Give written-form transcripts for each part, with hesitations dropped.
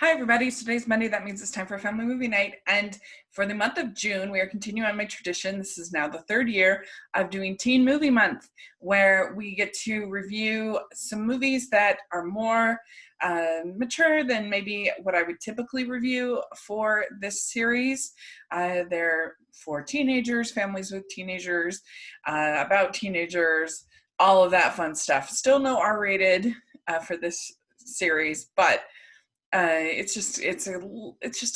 Hi everybody, so today's Monday. That means it's time for a family movie night. And for the month of June, we are continuing on my tradition. This is now the third year of doing Teen Movie Month, where we get to review some movies that are more mature than maybe what I would typically review for this series. They're for teenagers, families with teenagers, about teenagers, all of that fun stuff. Still no R-rated for this series, but it's just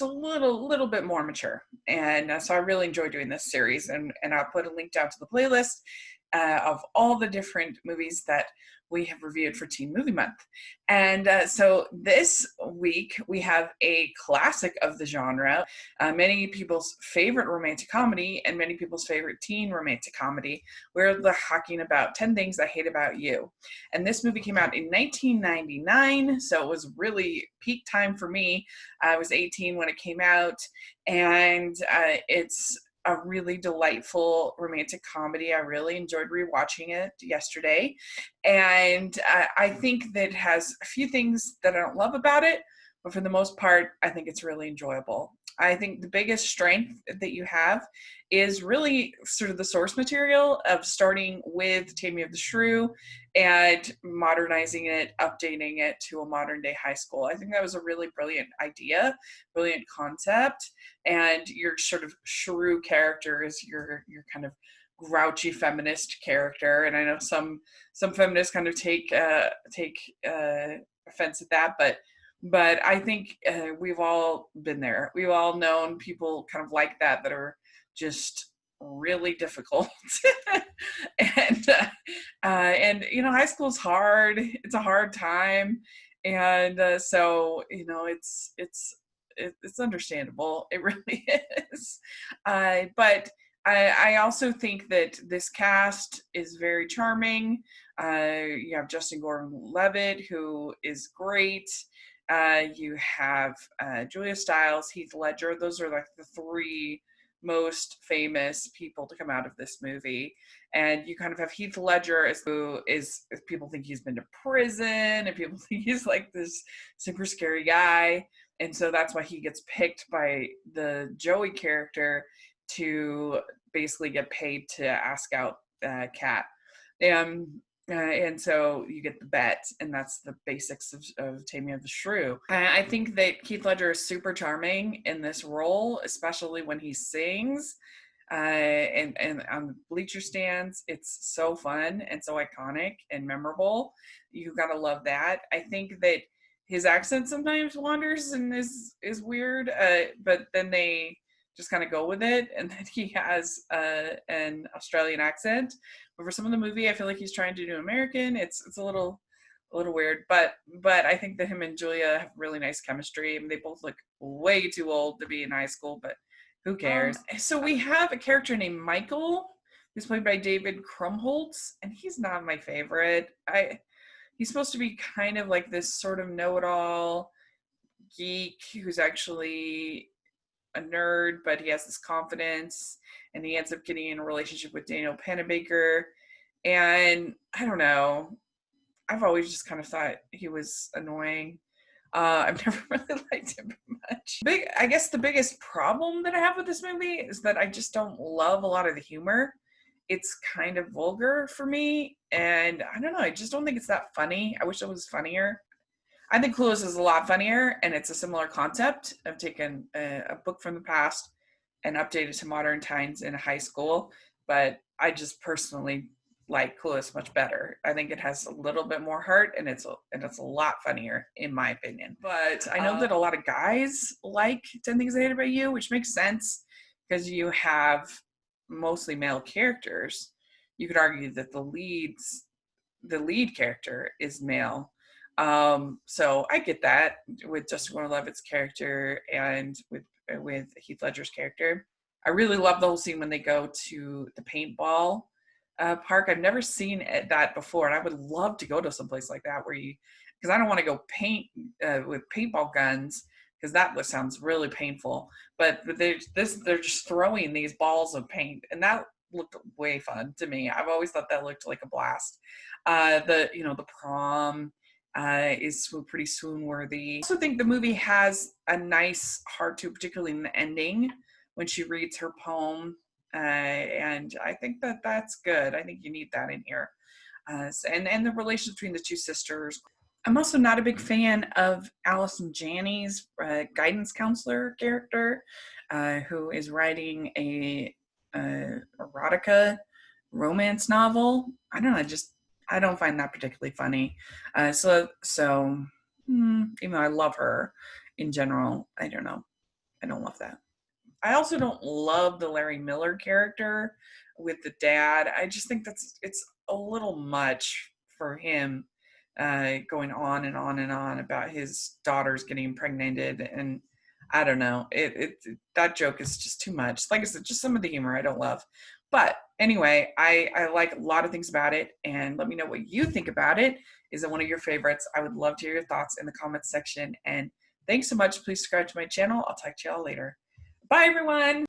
a little bit more mature, and so I really enjoy doing this series, and I'll put a link down to the playlist of all the different movies that we have reviewed for Teen Movie Month. And so this week we have a classic of the genre, many people's favorite romantic comedy and many people's favorite teen romantic comedy. We're talking about 10 Things I Hate About You. And this movie came out in 1999, so it was really peak time for me. I was 18 when it came out, and it's a really delightful romantic comedy. I really enjoyed rewatching it yesterday. And I think that it has a few things that I don't love about it, but for the most part, I think it's really enjoyable. I think the biggest strength that you have is really sort of the source material of starting with Tammy of the Shrew and modernizing it, updating it to a modern day high school. I think that was a really brilliant idea, brilliant concept. And your sort of shrew character is your kind of grouchy feminist character. And I know some feminists kind of take offense at that, but I think we've all been there. We've all known people kind of like that are just really difficult. And you know, high school's hard. It's a hard time, and so you know, it's understandable. It really is. But I also think that this cast is very charming. You have Justin Gordon-Levitt, who is great. You have Julia Stiles, Heath Ledger. Those are like the three most famous people to come out of this movie. And you kind of have Heath Ledger who is people think he's been to prison, and people think he's like this super scary guy. And so that's why he gets picked by the Joey character to basically get paid to ask out Kat. And so you get the bet, and that's the basics of Tammy of the Shrew. I think that Heath Ledger is super charming in this role, especially when he sings. And on the bleacher stands, it's so fun and so iconic and memorable. You gotta love that. I think that his accent sometimes wanders and is weird, but then they just kind of go with it, and then he has an Australian accent. But for some of the movie, I feel like he's trying to do American. It's a little weird, but I think that him and Julia have really nice chemistry. I mean, they both look way too old to be in high school, but who cares? So we have a character named Michael, who's played by David Krumholtz, and he's not my favorite. He's supposed to be kind of like this sort of know-it-all geek who's actually a nerd, but he has this confidence, and he ends up getting in a relationship with Daniel Panabaker. And I don't know, I've always just kind of thought he was annoying. I've never really liked him much. I guess the biggest problem that I have with this movie is that I just don't love a lot of the humor. It's kind of vulgar for me, and I don't know, I just don't think it's that funny. I wish it was funnier. I think Clueless is a lot funnier, and it's a similar concept of taking a book from the past and updated to modern times in high school. But I just personally like Clueless much better. I think it has a little bit more heart, and it's a lot funnier in my opinion. But I know that a lot of guys like 10 Things I Hate About You, which makes sense because you have mostly male characters. You could argue that the lead character is male. So I get that with Justin Gordon-Levitt's character and with Heath Ledger's character. I really love the whole scene when they go to the paintball park. I've never seen that before, and I would love to go to someplace like that because I don't want to go paint with paintball guns, because that sounds really painful. But they're just throwing these balls of paint, and that looked way fun to me. I've always thought that looked like a blast. The prom. is pretty swoon worthy. I also think the movie has a nice heart to, particularly in the ending when she reads her poem. And I think that that's good. I think you need that in here. And the relations between the two sisters. I'm also not a big fan of Allison Janney's guidance counselor character, who is writing a erotica romance novel. I don't know, I don't find that particularly funny. Even though I love her in general, I don't know. I don't love that. I also don't love the Larry Miller character with the dad. I just think it's a little much for him, going on and on and on about his daughters getting impregnated, and I don't know. That joke is just too much. Like I said, just some of the humor I don't love. But anyway, I like a lot of things about it, and let me know what you think about it. Is it one of your favorites? I would love to hear your thoughts in the comments section. And thanks so much. Please subscribe to my channel. I'll talk to y'all later. Bye, everyone.